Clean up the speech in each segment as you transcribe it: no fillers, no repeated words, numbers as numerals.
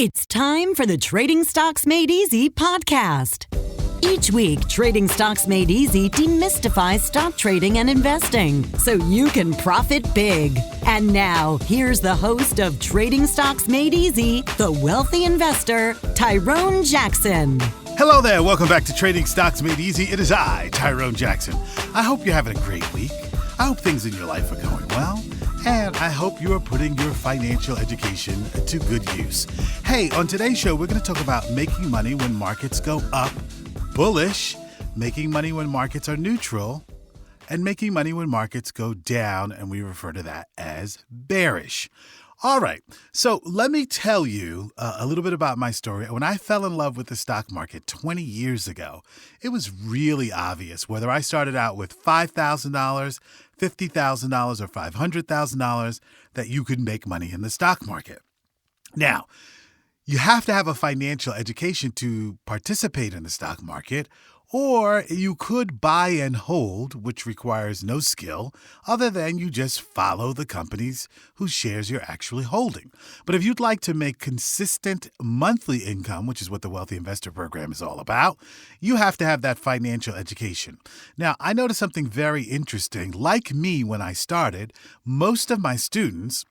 It's time for the Trading Stocks Made Easy podcast. Each week, Trading Stocks Made Easy demystifies stock trading and investing so you can profit big. And now, here's the host of Trading Stocks Made Easy, the wealthy investor, Tyrone Jackson. Hello there. Welcome back to Trading Stocks Made Easy. It is I, Tyrone Jackson. I hope you're having a great week. I hope things in your life are going well. And I hope you are putting your financial education to good use. Hey, on today's show, we're going to talk about making money when markets go up, bullish, making money when markets are neutral, and making money when markets go down, and we refer to that as bearish. All right, so let me tell you a little bit about my story. When I fell in love with the stock market 20 years ago, it was really obvious whether I started out with $5,000, $50,000, or $500,000 that you could make money in the stock market. Now, you have to have a financial education to participate in the stock market, or you could buy and hold, which requires no skill other than you just follow the companies whose shares you're actually holding. But if you'd like to make consistent monthly income, which is what the Wealthy Investor Program is all about, you have to have that financial education. Now, I noticed something very interesting. Like me when I started, most of my students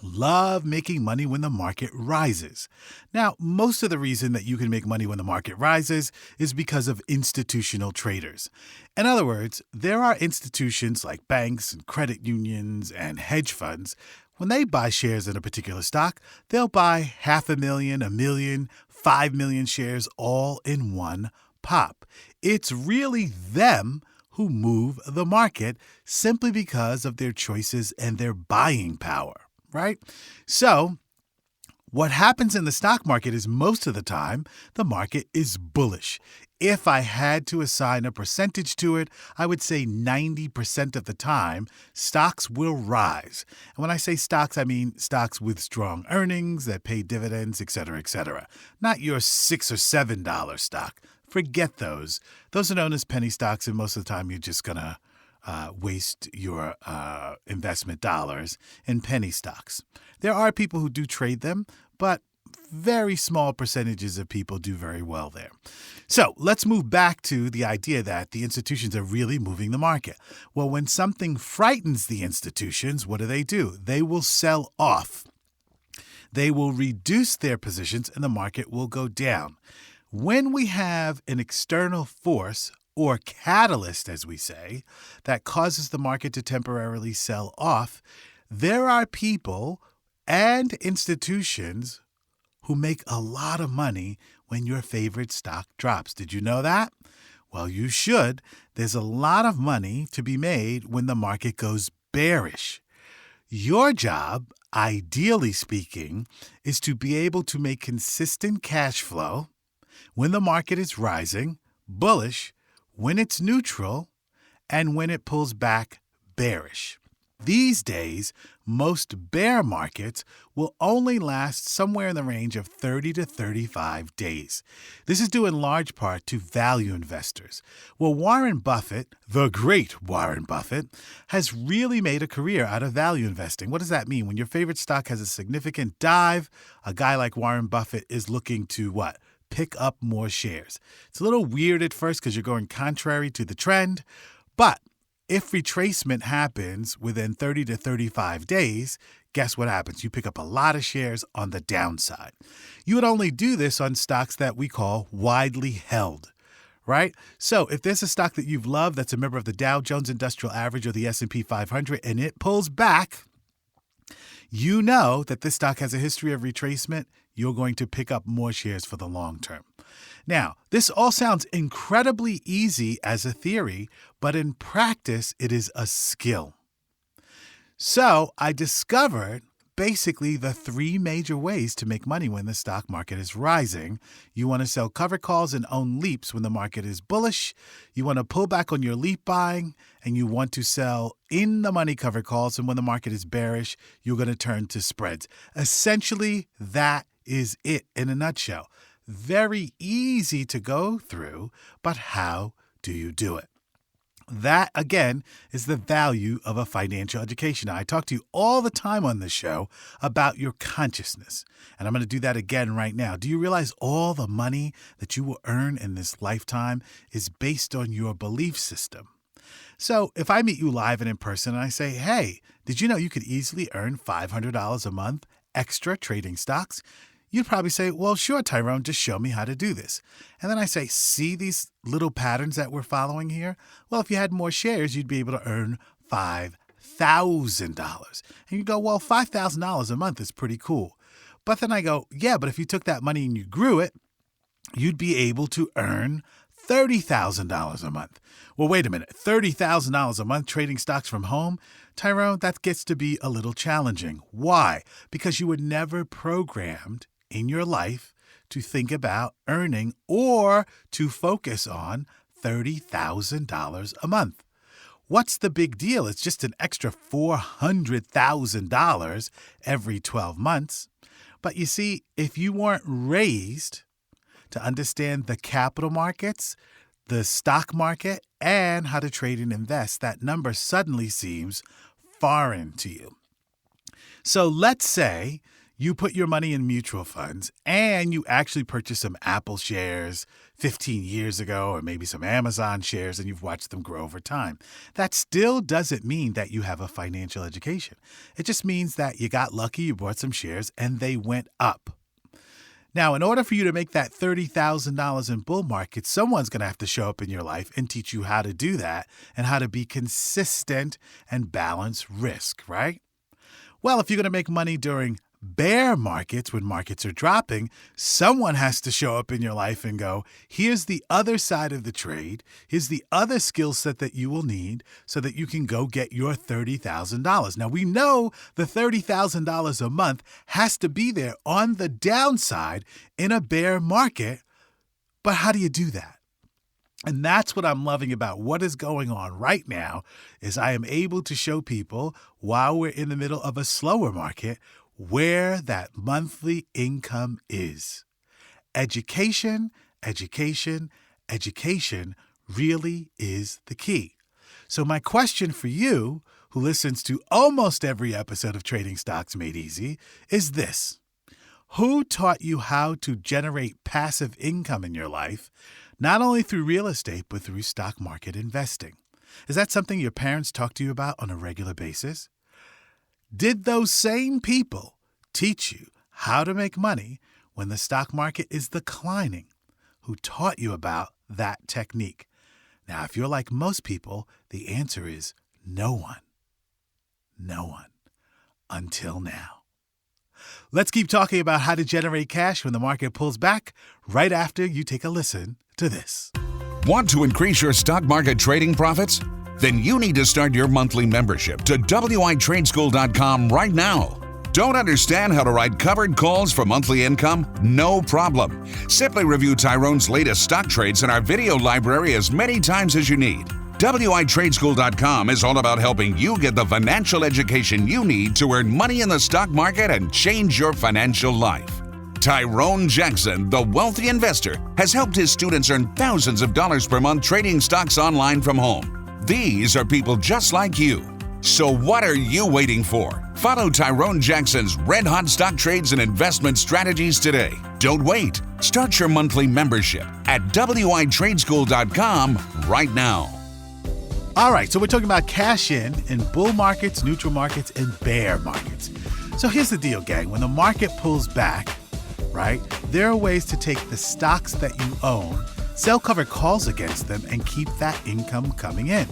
love making money when the market rises. Now, most of the reason that you can make money when the market rises is because of institutional traders. In other words, there are institutions like banks and credit unions and hedge funds. When they buy shares in a particular stock, they'll buy 500,000, 1 million, 5 million shares all in one pop. It's really them who move the market simply because of their choices and their buying power. Right? So what happens in the stock market is most of the time, the market is bullish. If I had to assign a percentage to it, I would say 90% of the time, stocks will rise. And when I say stocks, I mean stocks with strong earnings that pay dividends, et cetera, not your $6 or $7 stock. Forget those. Those are known as penny stocks, and most of the time you're just going to waste your investment dollars in penny stocks. There are people who do trade them, but very small percentages of people do very well there. So let's move back to the idea that the institutions are really moving the market. Well, when something frightens the institutions, what do? They will sell off. They will reduce their positions and the market will go down. When we have an external force, or catalyst, as we say, that causes the market to temporarily sell off, there are people and institutions who make a lot of money when your favorite stock drops. Did you know that? Well, you should. There's a lot of money to be made when the market goes bearish. Your job, ideally speaking, is to be able to make consistent cash flow when the market is rising, bullish, when it's neutral, and when it pulls back bearish. These days, most bear markets will only last somewhere in the range of 30 to 35 days. This is due in large part to value investors. Well, Warren Buffett, the great Warren Buffett, has really made a career out of value investing. What does that mean? When your favorite stock has a significant dive, a guy like Warren Buffett is looking to what? Pick up more shares. It's a little weird at first because you're going contrary to the trend, but if retracement happens within 30 to 35 days, guess what happens? You pick up a lot of shares on the downside. You would only do this on stocks that we call widely held, right? So if there's a stock that you've loved that's a member of the Dow Jones Industrial Average or the S&P 500 and it pulls back, you know that this stock has a history of retracement. You're going to pick up more shares for the long term. Now, this all sounds incredibly easy as a theory, but in practice, it is a skill. So I discovered basically the 3 major ways to make money when the stock market is rising. You want to sell cover calls and own leaps when the market is bullish. You want to pull back on your leap buying, and you want to sell in the money cover calls. And when the market is bearish, you're going to turn to spreads. Essentially, that is it in a nutshell. Very easy to go through, but how do you do it? That, again, is the value of a financial education. Now, I talk to you all the time on this show about your consciousness, and I'm going to do that again right now. Do you realize all the money that you will earn in this lifetime is based on your belief system? So if I meet you live and in person and I say, hey, did you know you could easily earn $500 a month extra trading stocks? You'd probably say, well, sure, Tyrone, just show me how to do this. And then I say, see these little patterns that we're following here? Well, if you had more shares, you'd be able to earn $5,000. And you go, well, $5,000 a month is pretty cool. But then I go, yeah, but if you took that money and you grew it, you'd be able to earn $30,000 a month. Well, wait a minute, $30,000 a month trading stocks from home? Tyrone, that gets to be a little challenging. Why? Because you were never programmed in your life to think about earning or to focus on $30,000 a month. What's the big deal? It's just an extra $400,000 every 12 months. But you see, if you weren't raised to understand the capital markets, the stock market, and how to trade and invest, that number suddenly seems foreign to you. So let's say you put your money in mutual funds and you actually purchased some Apple shares 15 years ago, or maybe some Amazon shares, and you've watched them grow over time. That still doesn't mean that you have a financial education. It just means that you got lucky, you bought some shares, and they went up. Now, in order for you to make that $30,000 in bull market, someone's going to have to show up in your life and teach you how to do that and how to be consistent and balance risk, right? Well, if you're going to make money during bear markets, when markets are dropping, someone has to show up in your life and go, here's the other side of the trade. Here's the other skill set that you will need so that you can go get your $30,000. Now, we know the $30,000 a month has to be there on the downside in a bear market. But how do you do that? And that's what I'm loving about what is going on right now is I am able to show people while we're in the middle of a slower market where that monthly income is. Education, education, education really is the key. So my question for you, who listens to almost every episode of Trading Stocks Made Easy, is this. Who taught you how to generate passive income in your life, not only through real estate, but through stock market investing? Is that something your parents talk to you about on a regular basis? Did those same people teach you how to make money when the stock market is declining? Who taught you about that technique? Now, if you're like most people, the answer is no one. No one. Until now. Let's keep talking about how to generate cash when the market pulls back right after you take a listen to this. Want to increase your stock market trading profits? Then you need to start your monthly membership to WITradeschool.com right now. Don't understand how to write covered calls for monthly income? No problem. Simply review Tyrone's latest stock trades in our video library as many times as you need. WITradeschool.com is all about helping you get the financial education you need to earn money in the stock market and change your financial life. Tyrone Jackson, the wealthy investor, has helped his students earn thousands of dollars per month trading stocks online from home. These are people just like you. So what are you waiting for? Follow Tyrone Jackson's red-hot stock trades and investment strategies today. Don't wait. Start your monthly membership at WITradeschool.com right now. All right, so we're talking about cash in bull markets, neutral markets, and bear markets. So here's the deal, gang. When the market pulls back, right, there are ways to take the stocks that you own, sell covered calls against them, and keep that income coming in.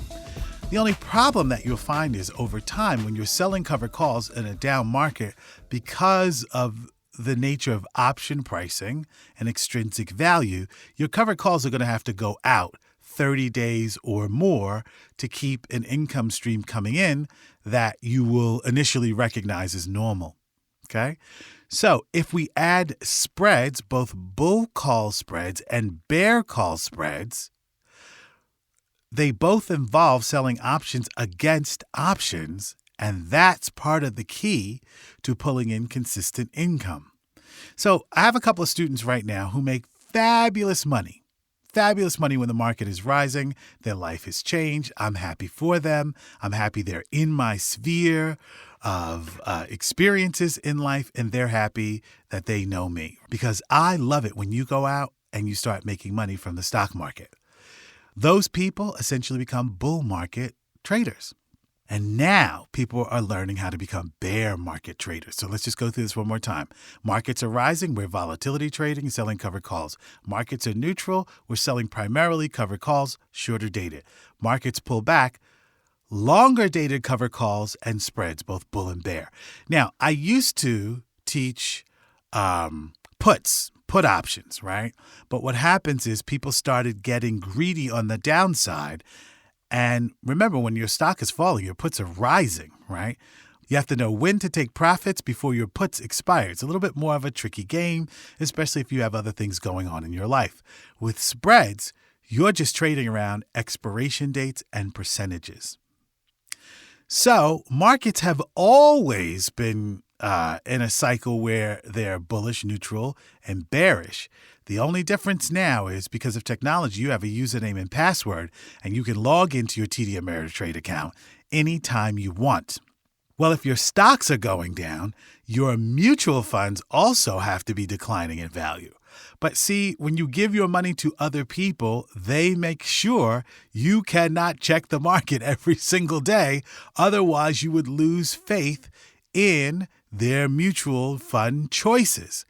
The only problem that you'll find is over time, when you're selling covered calls in a down market, because of the nature of option pricing and extrinsic value, your covered calls are going to have to go out 30 days or more to keep an income stream coming in that you will initially recognize as normal. Okay? So if we add spreads, both bull call spreads and bear call spreads, they both involve selling options against options, and that's part of the key to pulling in consistent income. So I have a couple of students right now who make fabulous money fabulous money when the market is rising. Their life has changed. I'm happy for them. I'm happy they're in my sphere of experiences in life, and they're happy that they know me. Because I love it when you go out and you start making money from the stock market. Those people essentially become bull market traders. And now people are learning how to become bear market traders. So let's just go through this one more time. Markets are rising. We're volatility trading, selling covered calls. Markets are neutral. We're selling primarily covered calls, shorter dated. Markets pull back. Longer dated covered calls and spreads, both bull and bear. Now, I used to teach put options, right? But what happens is people started getting greedy on the downside. And remember, when your stock is falling, your puts are rising, right? You have to know when to take profits before your puts expire. It's a little bit more of a tricky game, especially if you have other things going on in your life. With spreads, you're just trading around expiration dates and percentages. So markets have always been in a cycle where they're bullish, neutral, and bearish. The only difference now is because of technology, you have a username and password, and you can log into your TD Ameritrade account anytime you want. Well, if your stocks are going down, your mutual funds also have to be declining in value. But see, when you give your money to other people, they make sure you cannot check the market every single day. Otherwise, you would lose faith in their mutual fund choices.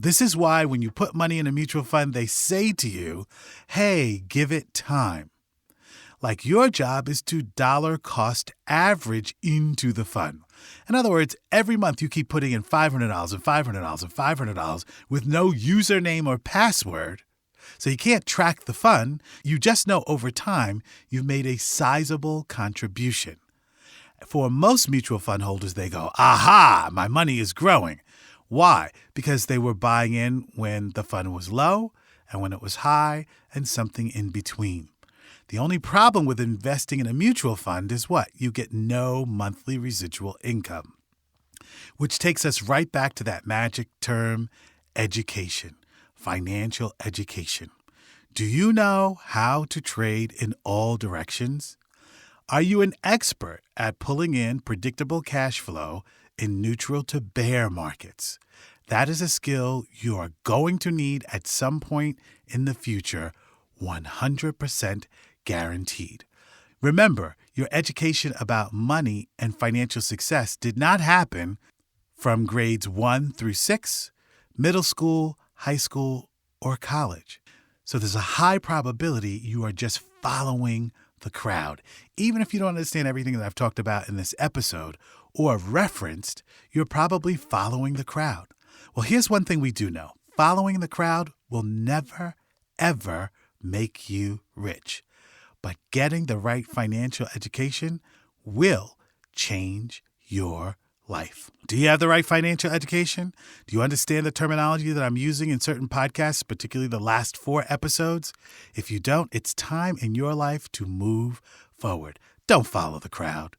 This is why when you put money in a mutual fund, they say to you, hey, give it time. Like your job is to dollar cost average into the fund. In other words, every month you keep putting in $500 and $500 and $500 with no username or password. So you can't track the fund. You just know over time you've made a sizable contribution. For most mutual fund holders, they go, aha, my money is growing. Why? Because they were buying in when the fund was low and when it was high and something in between. The only problem with investing in a mutual fund is what? You get no monthly residual income, which takes us right back to that magic term, education, financial education. Do you know how to trade in all directions? Are you an expert at pulling in predictable cash flow in neutral to bear markets? That is a skill you are going to need at some point in the future, 100% guaranteed. Remember, your education about money and financial success did not happen from grades 1 through 6, middle school, high school, or college. So there's a high probability you are just following the crowd. Even if you don't understand everything that I've talked about in this episode or referenced, you're probably following the crowd. Well, here's one thing we do know. Following the crowd will never, ever make you rich. But getting the right financial education will change your life. Do you have the right financial education? Do you understand the terminology that I'm using in certain podcasts, particularly the last 4 episodes? If you don't, it's time in your life to move forward. Don't follow the crowd.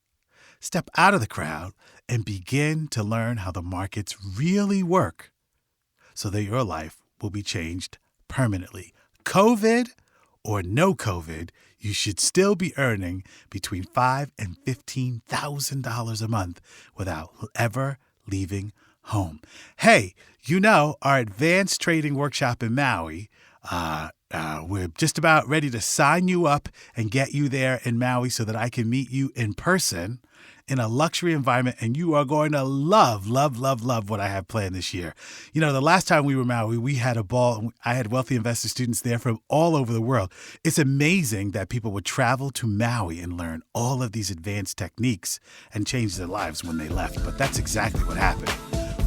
Step out of the crowd and begin to learn how the markets really work so that your life will be changed permanently. COVID or no COVID, you should still be earning between $5,000 and $15,000 a month without ever leaving home. Hey, you know, our advanced trading workshop in Maui, we're just about ready to sign you up and get you there in Maui so that I can meet you in person in a luxury environment, and you are going to love what I have planned this year. You know, the last time we were in Maui, we had a ball. I had wealthy investor students there from all over the world. It's amazing that people would travel to Maui and learn all of these advanced techniques and change their lives when they left. But that's exactly what happened.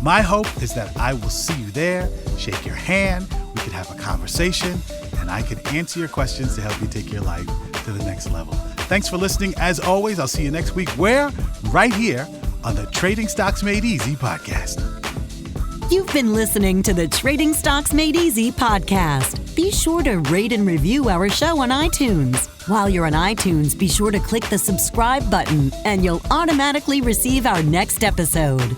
My hope is that I will see you there, shake your hand, we could have a conversation, and I can answer your questions to help you take your life to the next level. Thanks for listening. As always, I'll see you next week. Where? Right here on the Trading Stocks Made Easy podcast. You've been listening to the Trading Stocks Made Easy podcast. Be sure to rate and review our show on iTunes. While you're on iTunes, be sure to click the subscribe button and you'll automatically receive our next episode.